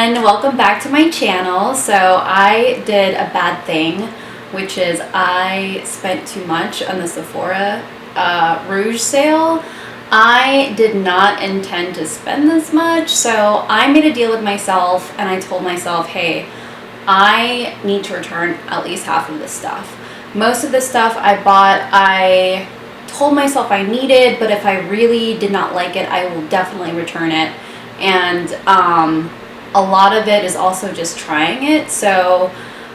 everyone, welcome back to my channel. So I did a bad thing, which is I spent too much on the Sephora Rouge Sale. I did not intend to spend this much, so I made a deal with myself and I told myself, hey, I need to return at least half of this stuff. Most of the stuff I bought, I told myself I needed, but if I really did not like it, I will definitely return it. And a lot of it is also just trying it, so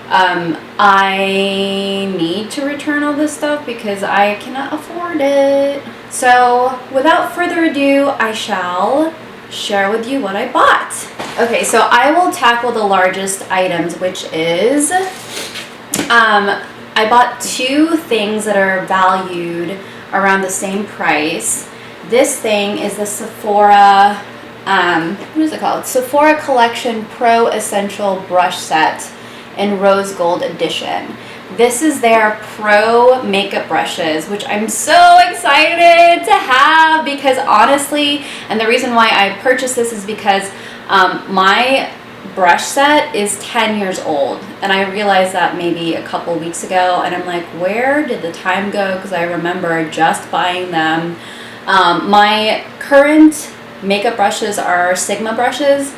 I need to return all this stuff because I cannot afford it. So without further ado, I shall share with you what I bought. Okay, so I will tackle the largest items, which is I bought two things that are valued around the same price. This thing is the Sephora what is it called? Sephora Collection Pro Essential Brush Set in Rose Gold Edition. This is their pro makeup brushes, which I'm so excited to have because honestly, and the reason why I purchased this is because my brush set is 10 years old, and I realized that maybe a couple weeks ago, and I'm like, where did the time go? Because I remember just buying them. My current makeup brushes are Sigma brushes,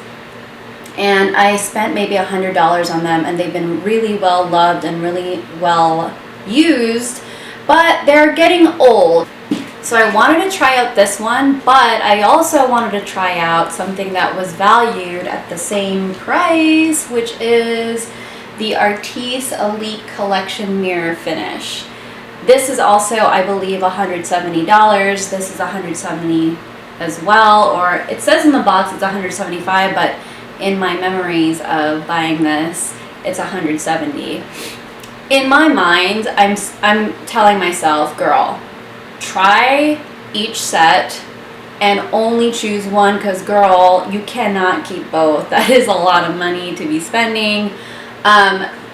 and I spent maybe $100 on them, and they've been really well loved and really well used, but they're getting old. So I wanted to try out this one, but I also wanted to try out something that was valued at the same price, which is the ARTIS Elite Collection Mirror Finish. This is also, I believe, $170. This is $170 as well, or it says in the box it's $175, but in my memories of buying this, it's $170. In my mind, I'm telling myself, girl, try each set and only choose one, because girl, you cannot keep both. That is a lot of money to be spending.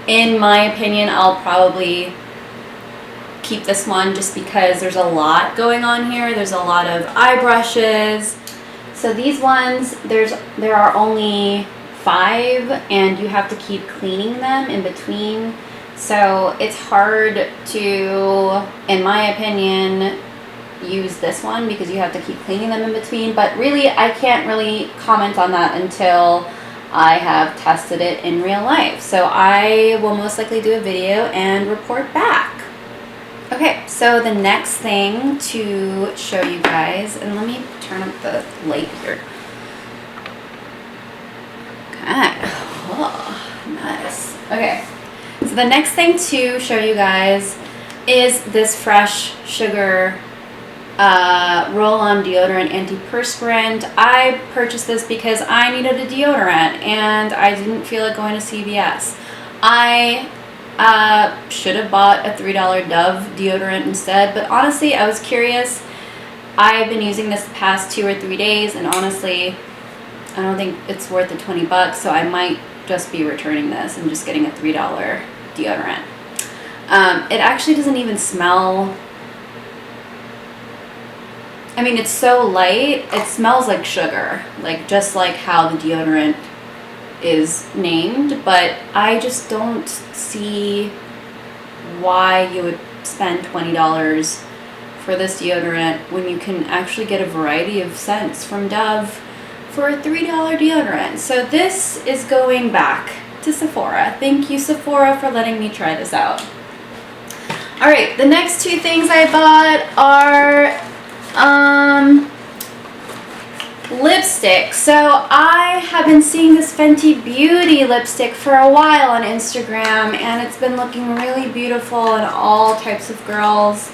In my opinion, I'll probably keep this one just because there's a lot going on here. There's a lot of eye brushes. So these ones, there are only 5, and you have to keep cleaning them in between. So it's hard to, in my opinion, use this one because you have to keep cleaning them in between. But really, I can't really comment on that until I have tested it in real life. So I will most likely do a video and report back. Okay, so the next thing to show you guys, and let me turn up the light here. Okay, oh, nice. Okay, so the next thing to show you guys is this Fresh Sugar roll-on deodorant antiperspirant. I purchased this because I needed a deodorant and I didn't feel like going to CVS. I should have bought a $3 Dove deodorant instead, but honestly, I was curious. I've been using this the past 2 or 3 days, and honestly, I don't think it's worth the 20 bucks, so I might just be returning this and just getting a $3 deodorant. It actually doesn't even smell. I mean, it's so light, it smells like sugar, like just like how the deodorant is named, but I just don't see why you would spend $20 for this deodorant when you can actually get a variety of scents from Dove for a $3 deodorant. So this is going back to Sephora. Thank you, Sephora, for letting me try this out. All right, the next two things I bought are lipstick. So I have been seeing this Fenty Beauty lipstick for a while on Instagram, and it's been looking really beautiful in all types of girls,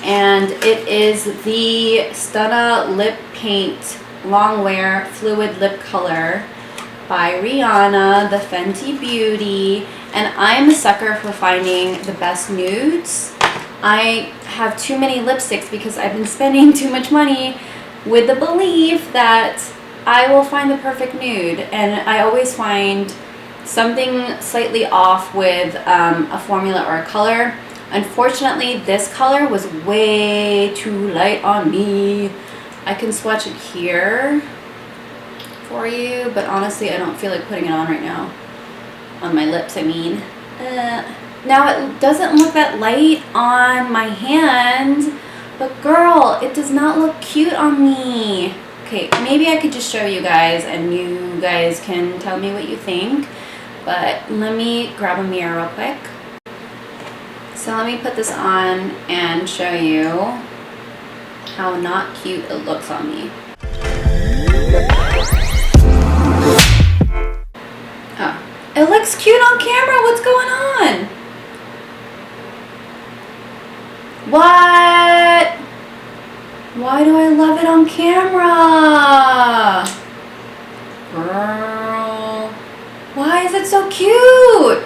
and it is the STUNNA Lip Paint Longwear Fluid Lip Color by Rihanna, the Fenty Beauty, and I'm a sucker for finding the best nudes. I have too many lipsticks because I've been spending too much money with the belief that I will find the perfect nude, and I always find something slightly off with a formula or a color. Unfortunately, this color was way too light on me. I can swatch it here for you, but honestly I don't feel like putting it on right now. On my lips, I mean. Now it doesn't look that light on my hand, but girl, it does not look cute on me. Okay, maybe I could just show you guys and you guys can tell me what you think, but let me grab a mirror real quick. So let me put this on and show you how not cute it looks on me. Oh, it looks cute on camera. What's going on? What? Why do I love it on camera? Girl, why is it so cute?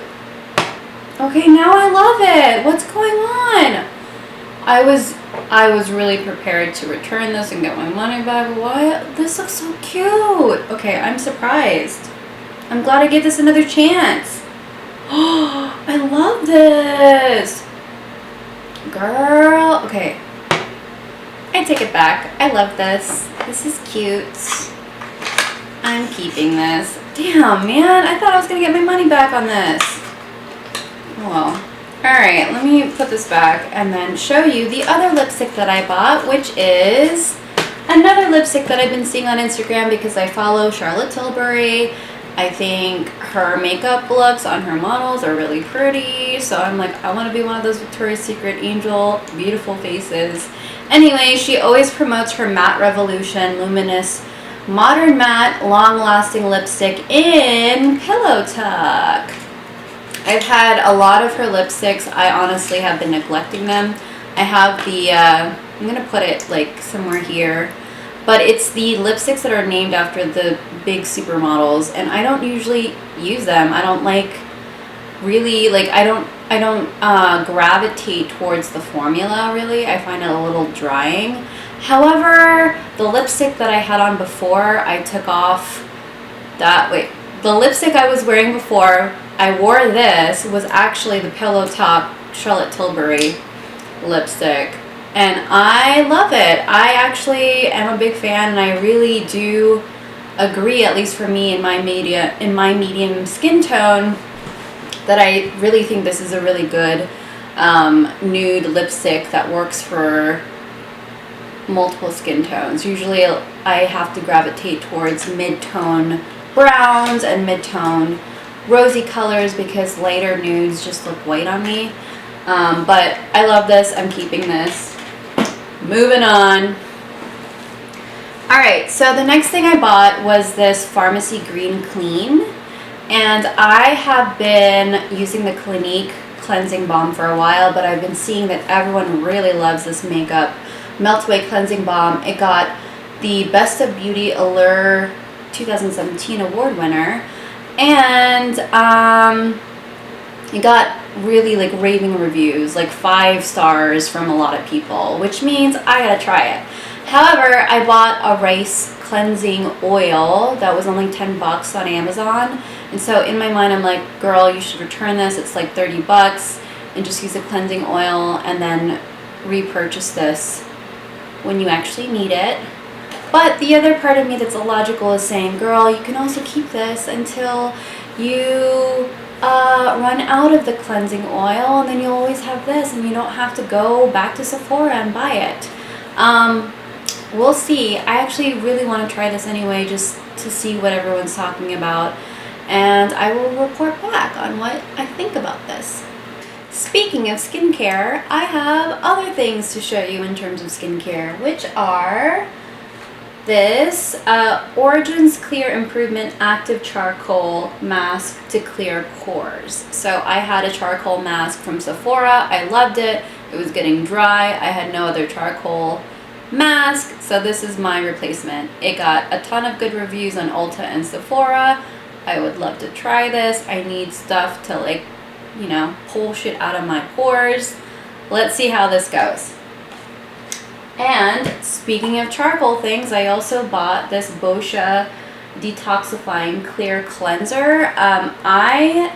Okay, now I love it. What's going on? I was really prepared to return this and get my money back. Why? This looks so cute. Okay, I'm surprised. I'm glad I gave this another chance. Oh, I love this. Girl, okay. I take it back. I love this. This is cute. I'm keeping this. Damn, man. I thought I was going to get my money back on this. Oh well. Alright, let me put this back and then show you the other lipstick that I bought, which is another lipstick that I've been seeing on Instagram because I follow Charlotte Tilbury. I think her makeup looks on her models are really pretty, so I'm like, I want to be one of those Victoria's Secret angel beautiful faces. Anyway, she always promotes her Matte Revolution Luminous Modern Matte Long Lasting Lipstick in Pillow Tuck. I've had a lot of her lipsticks. I honestly have been neglecting them. I have the, I'm going to put it like somewhere here, but it's the lipsticks that are named after the big supermodels, and I don't usually use them. I don't like really, like, I don't gravitate towards the formula really. I find it a little drying. However, the lipstick that I had on before, I took off that, the lipstick I was wearing before I wore this was actually the Pillow Talk Charlotte Tilbury lipstick, and I love it. I actually am a big fan, and I really do agree, at least for me in my medium skin tone, that I really think this is a really good nude lipstick that works for multiple skin tones. Usually I have to gravitate towards mid-tone browns and mid-tone rosy colors because lighter nudes just look white on me. But I love this. I'm keeping this. Moving on. Alright, so the next thing I bought was this Pharmacy Green Clean. And I have been using the Clinique Cleansing Balm for a while, but I've been seeing that everyone really loves this makeup Meltaway Cleansing Balm. It got the Best of Beauty Allure 2017 award winner. And it got really like raving reviews, like 5 stars from a lot of people, which means I gotta try it. However, I bought a rice cleansing oil that was only 10 bucks on Amazon, and so in my mind I'm like, girl, you should return this. It's like 30 bucks and just use the cleansing oil and then repurchase this when you actually need it. But the other part of me that's illogical is saying, girl, you can also keep this until you run out of the cleansing oil, and then you'll always have this and you don't have to go back to Sephora and buy it. We'll see. I actually really want to try this anyway, just to see what everyone's talking about, and I will report back on what I think about this. Speaking of skincare, I have other things to show you in terms of skincare, which are this Origins Clear Improvement Active Charcoal Mask to clear pores. So I had a charcoal mask from Sephora. I loved it. It was getting dry. I had no other charcoal mask, so this is my replacement. It got a ton of good reviews on Ulta and Sephora. I would love to try this. I need stuff to, like, you know, pull shit out of my pores. Let's see how this goes. And speaking of charcoal things, I also bought this BOSCIA Detoxifying Clear Cleanser. I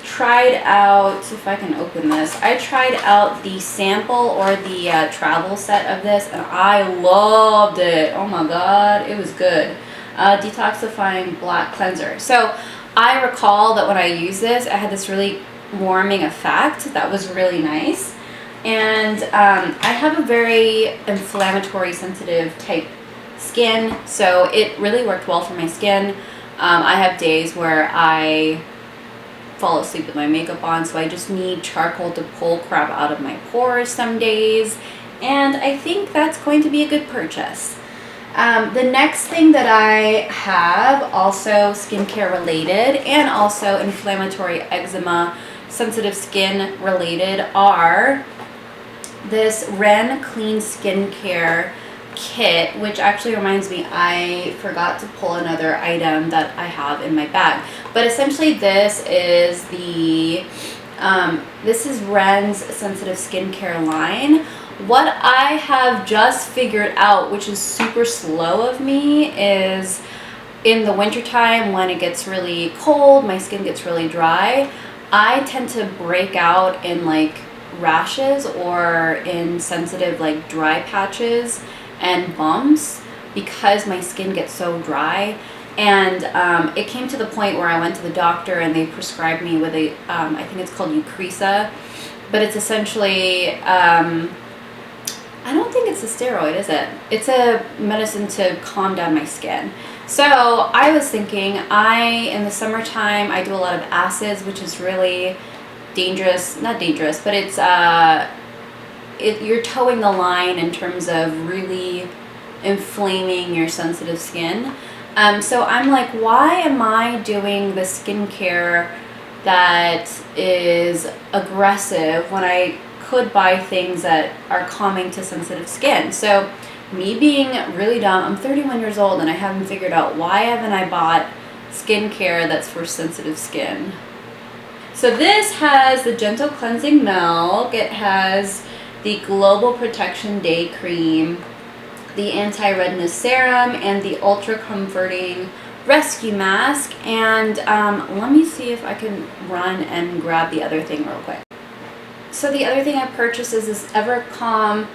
tried out, if I can open this, I tried out the sample or the travel set of this, and I loved it. Oh my god, it was good. Detoxifying Black Cleanser. So I recall that when I used this, I had this really warming effect that was really nice. And I have a very inflammatory, sensitive type skin, so it really worked well for my skin. I have days where I fall asleep with my makeup on, so I just need charcoal to pull crap out of my pores some days, and I think that's going to be a good purchase. The next thing that I have, also skincare related and also inflammatory eczema, sensitive skin related, are this Ren Clean Skincare kit, which actually reminds me I forgot to pull another item that I have in my bag. But essentially this is the this is Ren's sensitive skincare line. What I have just figured out, which is super slow of me, is in the wintertime when it gets really cold, my skin gets really dry, I tend to break out in like rashes or in sensitive like dry patches and bumps because my skin gets so dry. And it came to the point where I went to the doctor and they prescribed me with a I think it's called EUCRISA, but it's essentially I don't think it's a steroid, is it? It's a medicine to calm down my skin. So I was thinking, in the summertime I do a lot of acids, which is really dangerous, not dangerous, but it's you're towing the line in terms of really inflaming your sensitive skin. So I'm like, why am I doing the skincare that is aggressive when I could buy things that are calming to sensitive skin? So me being really dumb, I'm 31 years old and I haven't figured out why haven't I bought skincare that's for sensitive skin. So this has the Gentle Cleansing Milk, it has the Global Protection Day Cream, the Anti-Redness Serum, and the Ultra Comforting Rescue Mask. And let me see if I can run and grab the other thing real quick. So the other thing I purchased is this EVERCALM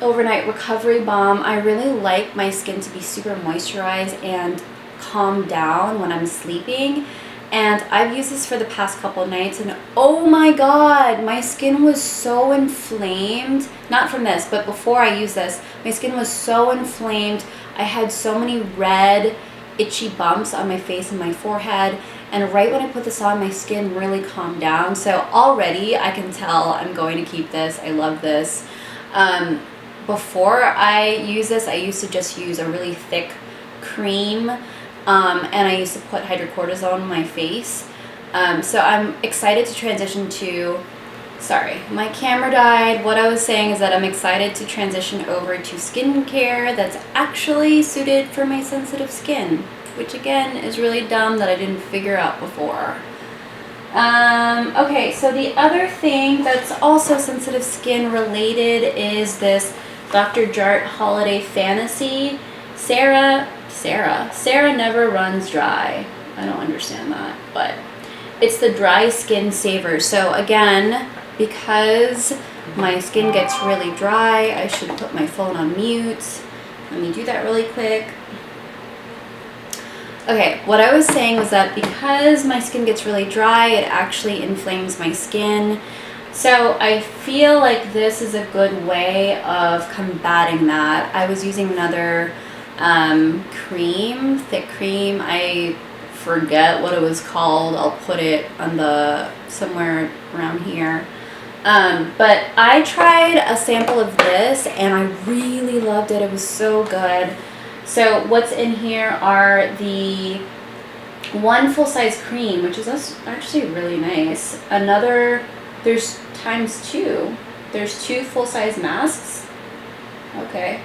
Overnight Recovery Balm. I really like my skin to be super moisturized and calm down when I'm sleeping. And I've used this for the past couple nights and oh my god, my skin was so inflamed. Not from this, but before I used this, my skin was so inflamed. I had so many red, itchy bumps on my face and my forehead. And right when I put this on, my skin really calmed down. So already I can tell I'm going to keep this. I love this. Before I use this, I used to just use a really thick cream. And I used to put hydrocortisone on my face. So I'm excited to transition to, sorry, my camera died. What I was saying is that I'm excited to transition over to skincare that's actually suited for my sensitive skin, which again is really dumb that I didn't figure out before. Okay, so the other thing that's also sensitive skin related is this Dr. Jart Holiday Fantasy. Sarah Never Runs Dry. I don't understand that, but it's the Dry Skin Saver. So again, because my skin gets really dry, I should put my phone on mute. Let me do that really quick. Okay, what I was saying was that because my skin gets really dry, it actually inflames my skin. So I feel like this is a good way of combating that. I was using another cream, thick cream. I forget what it was called. I'll put it on somewhere around here. But I tried a sample of this and I really loved it. It was so good. So what's in here are the one full-size cream, which is actually really nice. There's ×2. There's 2 full-size masks. Okay.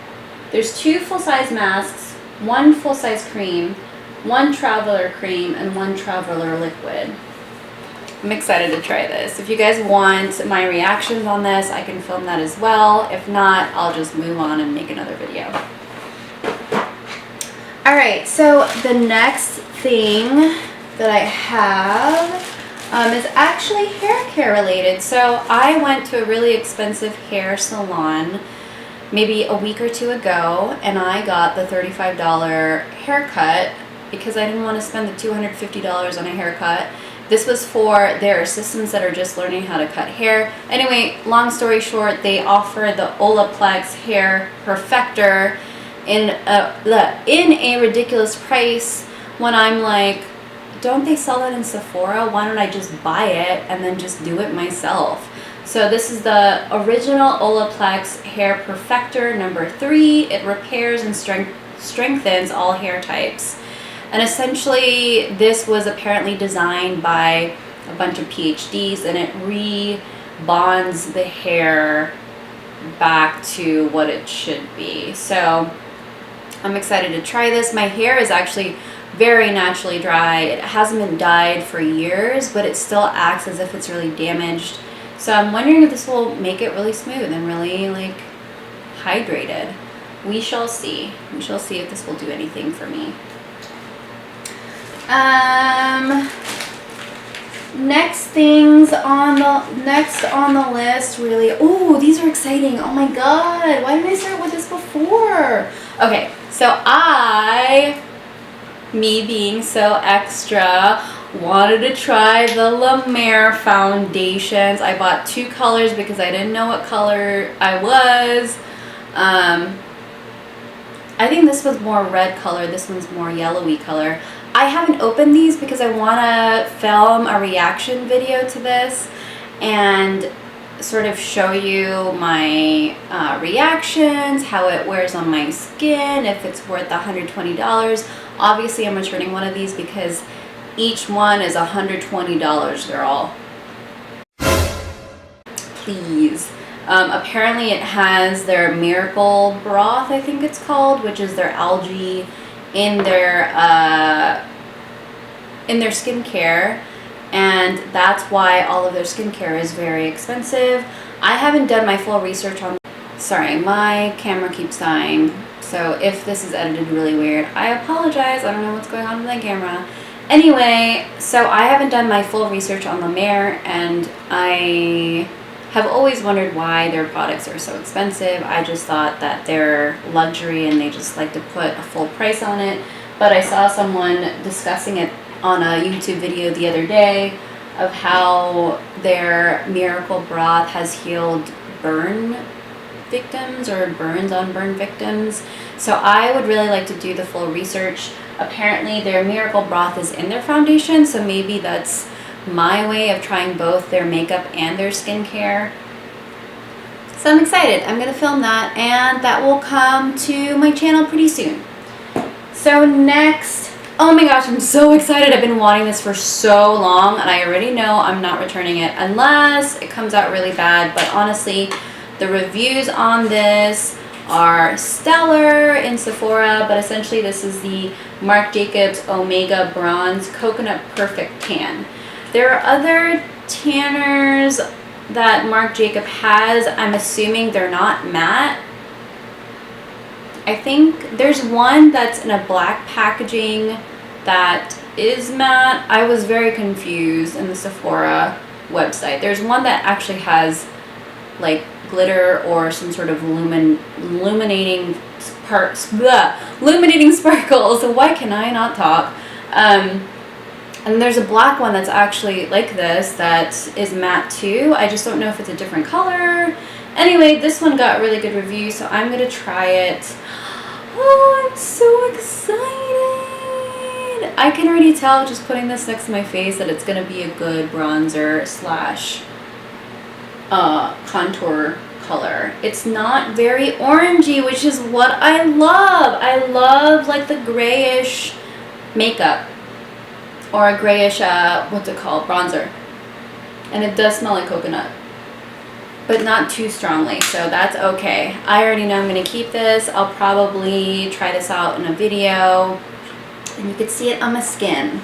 There's 2 full-size masks, 1 full-size cream, 1 traveler cream, and 1 traveler liquid. I'm excited to try this. If you guys want my reactions on this, I can film that as well. If not, I'll just move on and make another video. Alright, so the next thing that I have is actually hair care related. So I went to a really expensive hair salon maybe a week or two ago, and I got the $35 haircut because I didn't want to spend the $250 on a haircut. This was for their assistants that are just learning how to cut hair. Anyway, long story short, they offer the OLAPLEX hair perfector in a ridiculous price, when I'm like, don't they sell that in Sephora? Why don't I just buy it and then just do it myself? So this is the original OLAPLEX hair perfector number 3. It repairs and strengthens all hair types. And essentially, this was apparently designed by a bunch of PhDs, and it rebonds the hair back to what it should be. So I'm excited to try this. My hair is actually very naturally dry. It hasn't been dyed for years, but it still acts as if it's really damaged. So I'm wondering if this will make it really smooth and really like hydrated. We shall see. We shall see if this will do anything for me. Next things on the list, really. Oh, these are exciting. Oh my god, why didn't I start with this before? Okay, so me being so extra, wanted to try the La Mer foundations. I bought 2 colors because I didn't know what color I was. I think this was more red color, this one's more yellowy color. I haven't opened these because I want to film a reaction video to this and sort of show you my reactions, how it wears on my skin, if it's worth $120. Obviously I'm returning one of these because each one is $120, girl. Please. Apparently it has their miracle broth, I think it's called, which is their algae in their skincare, and that's why all of their skincare is very expensive. I haven't done my full research on. Sorry, my camera keeps dying, so if this is edited really weird, I apologize. I don't know what's going on with my camera. Anyway, so I haven't done my full research on La Mer, and I have always wondered why their products are so expensive. I just thought that they're luxury and they just like to put a full price on it. But I saw someone discussing it on a YouTube video the other day of how their miracle broth has healed burn victims or burns on burn victims. So I would really like to do the full research. Apparently their miracle broth is in their foundation, so maybe that's my way of trying both their makeup and their skincare. So I'm excited. I'm going to film that, and that will come to my channel pretty soon. So next, oh my gosh, I'm so excited. I've been wanting this for so long, and I already know I'm not returning it unless it comes out really bad. But honestly, the reviews on this are stellar in Sephora, but essentially this is the Marc Jacobs Omega Bronze Coconut Perfect Tan. There are other tanners that Marc Jacob has. I'm assuming they're not matte. I think there's one that's in a black packaging that is matte. I was very confused in the Sephora website. There's one that actually has like glitter or some sort of illuminating sparkles. So why can I not talk? And there's a black one that's actually like this that is matte too. I just don't know if it's a different color. Anyway, this one got really good reviews, so I'm going to try it. Oh, I'm so excited. I can already tell just putting this next to my face that it's going to be a good bronzer slash contour color. It's not very orangey, which is what I love. I love like the grayish makeup. Or a grayish, what's it called, bronzer. And it does smell like coconut, but not too strongly, so that's okay. I already know I'm going to keep this. I'll probably try this out in a video, and you can see it on my skin.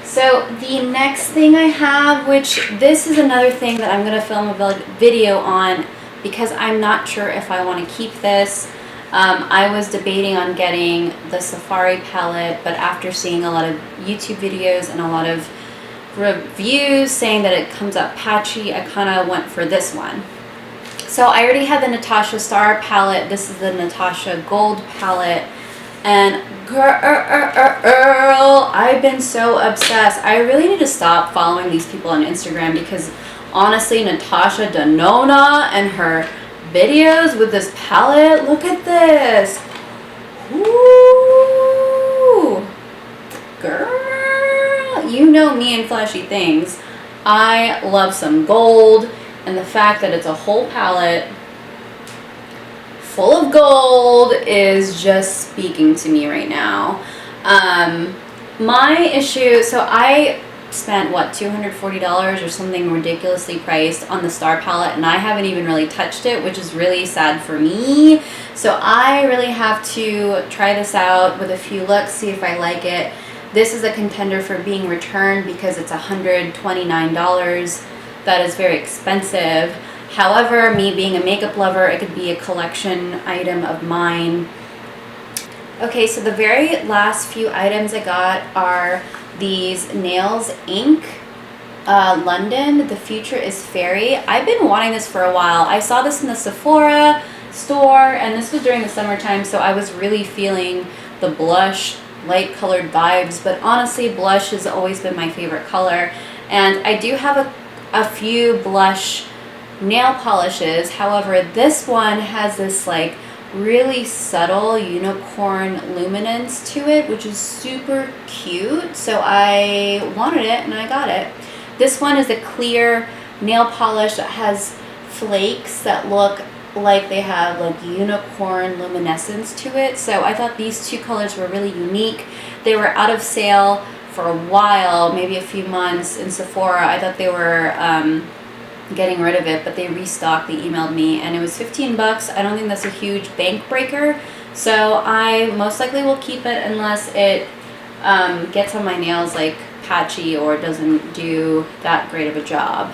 So the next thing I have, which this is another thing that I'm going to film a video on because I'm not sure if I want to keep this. I was debating on getting the Safari palette, but after seeing a lot of YouTube videos and a lot of reviews saying that it comes up patchy, I kind of went for this one. So I already had the Natasha Star palette. This is the Natasha Gold palette. And girl, I've been so obsessed. I really need to stop following these people on Instagram because honestly, Natasha DENONA and her videos with this palette, look at this. Ooh, girl, you know me and flashy things. I love some gold, and the fact that it's a whole palette full of gold is just speaking to me right now. My issue, so I spent what, $240 or something ridiculously priced on the Star palette, and I haven't even really touched it, which is really sad for me. So I really have to try this out with a few looks, see if I like it. This is a contender for being returned because it's $129. That is very expensive. However, me being a makeup lover, it could be a collection item of mine. Okay, so the very last few items I got are these Nails Inc. London, The Future is Fairy. I've been wanting this for a while. I saw this in the Sephora store, and this was during the summertime, so I was really feeling the blush, light colored vibes, but honestly, blush has always been my favorite color. And I do have a few blush nail polishes. However, this one has this like really subtle unicorn luminance to it, which is super cute. So I wanted it and I got it. This one is a clear nail polish that has flakes that look like they have like unicorn luminescence to it. So I thought these two colors were really unique. They were out of sale for a while, maybe a few months in Sephora. I thought they were getting rid of it, but they restocked. They emailed me and it was 15 bucks. I don't think that's a huge bank breaker, so I most likely will keep it unless it gets on my nails like patchy or doesn't do that great of a job.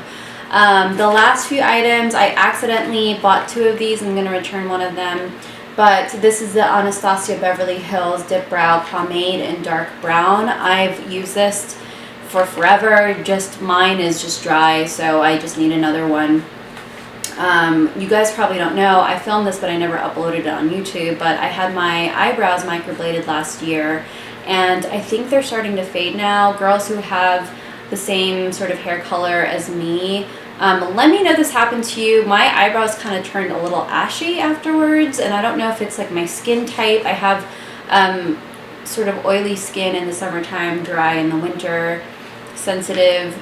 The last few items, I accidentally bought 2 of these. I'm going to return one of them, but this is the Anastasia Beverly Hills Dip Brow Pomade in dark brown. I've used this for forever. Just mine is just dry, so I just need another one. You guys probably don't know, I filmed this but I never uploaded it on YouTube, but I had my eyebrows microbladed last year and I think they're starting to fade now. Girls who have the same sort of hair color as me, let me know if this happened to you. My eyebrows kind of turned a little ashy afterwards, and I don't know if it's like my skin type. I have sort of oily skin in the summertime, dry in the winter, sensitive,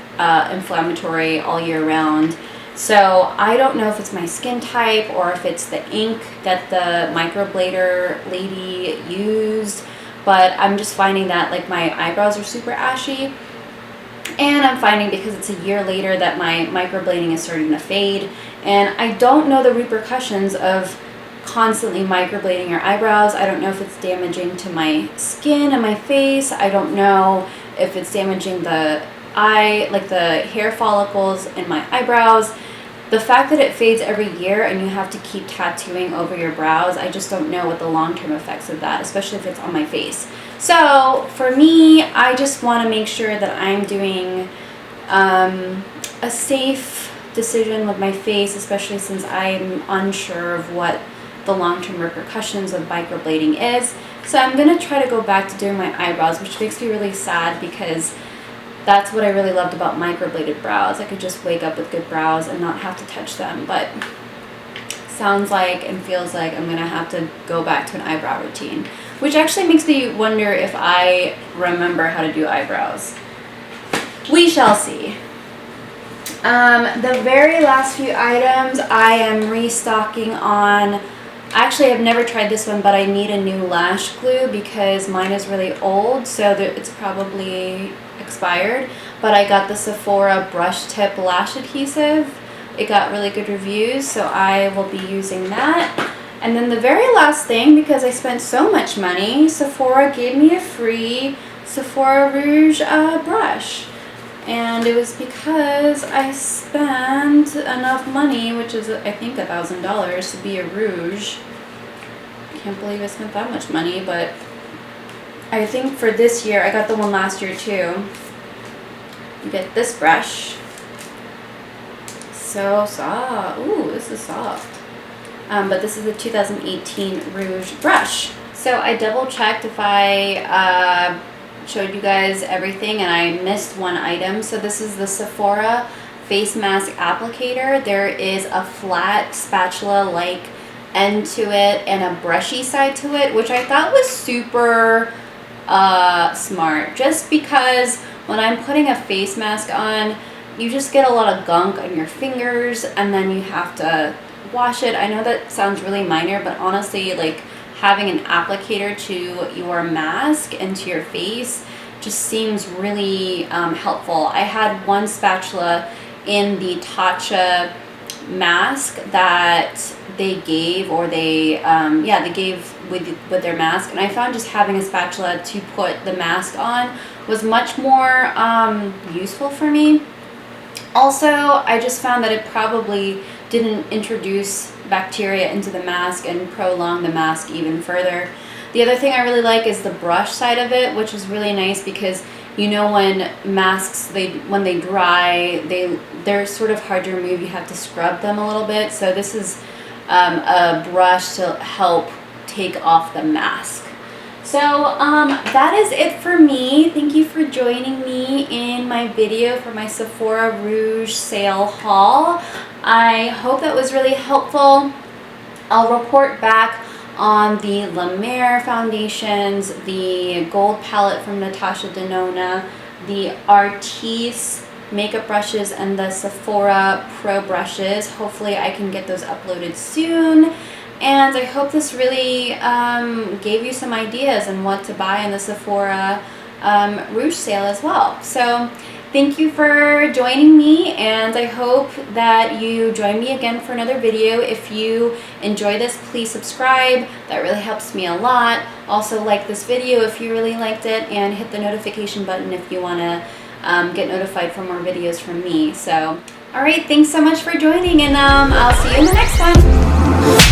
inflammatory all year round. So I don't know if it's my skin type or if it's the ink that the microblader lady used, but I'm just finding that like my eyebrows are super ashy, and I'm finding because it's a year later that my microblading is starting to fade, and I don't know the repercussions of constantly microblading your eyebrows. I don't know if it's damaging to my skin and my face. I don't know if it's damaging the the hair follicles in my eyebrows. The fact that it fades every year and you have to keep tattooing over your brows, I just don't know what the long-term effects of that, especially if it's on my face. So for me, I just want to make sure that I'm doing a safe decision with my face, especially since I'm unsure of what the long-term repercussions of microblading is. So I'm going to try to go back to doing my eyebrows, which makes me really sad because that's what I really loved about microbladed brows. I could just wake up with good brows and not have to touch them, but sounds like and feels like I'm going to have to go back to an eyebrow routine, which actually makes me wonder if I remember how to do eyebrows. We shall see. The very last few items I am restocking on. Actually, I've never tried this one, but I need a new lash glue because mine is really old, so it's probably expired. But I got the Sephora brush tip lash adhesive. It got really good reviews, so I will be using that. And then the very last thing, because I spent so much money, Sephora gave me a free Sephora Rouge brush. And it was because I spent enough money, which is I think $1,000 to be a rouge. Can't believe I spent that much money, but I think for this year, I got the one last year too. You get this brush, so soft. Ooh, this is soft. But this is the 2018 Rouge brush. So I double checked if I showed you guys everything and I missed one item. So this is the Sephora face mask applicator. There is a flat spatula-like end to it and a brushy side to it, which I thought was super smart, just because when I'm putting a face mask on, you just get a lot of gunk on your fingers and then you have to wash it. I know that sounds really minor, but honestly, like, having an applicator to your mask and to your face just seems really helpful. I had one spatula in the Tatcha mask that they gave, or they gave with their mask, and I found just having a spatula to put the mask on was much more useful for me. Also, I just found that it probably didn't introduce bacteria into the mask and prolong the mask even further. The other thing I really like is the brush side of it, which is really nice because, you know, when masks, when they dry, they're sort of hard to remove. You have to scrub them a little bit. So this is a brush to help take off the mask. So that is it for me. Thank you for joining me in my video for my Sephora Rouge Sale haul. I hope that was really helpful. I'll report back on the La Mer foundations, the gold palette from NATASHA DENONA, the ARTIS makeup brushes, and the Sephora Pro brushes. Hopefully I can get those uploaded soon. And I hope this really gave you some ideas on what to buy in the Sephora Rouge Sale as well. So thank you for joining me, and I hope that you join me again for another video. If you enjoy this, please subscribe. That really helps me a lot. Also, like this video if you really liked it, and hit the notification button if you want to get notified for more videos from me. So, alright, thanks so much for joining, and I'll see you in the next one.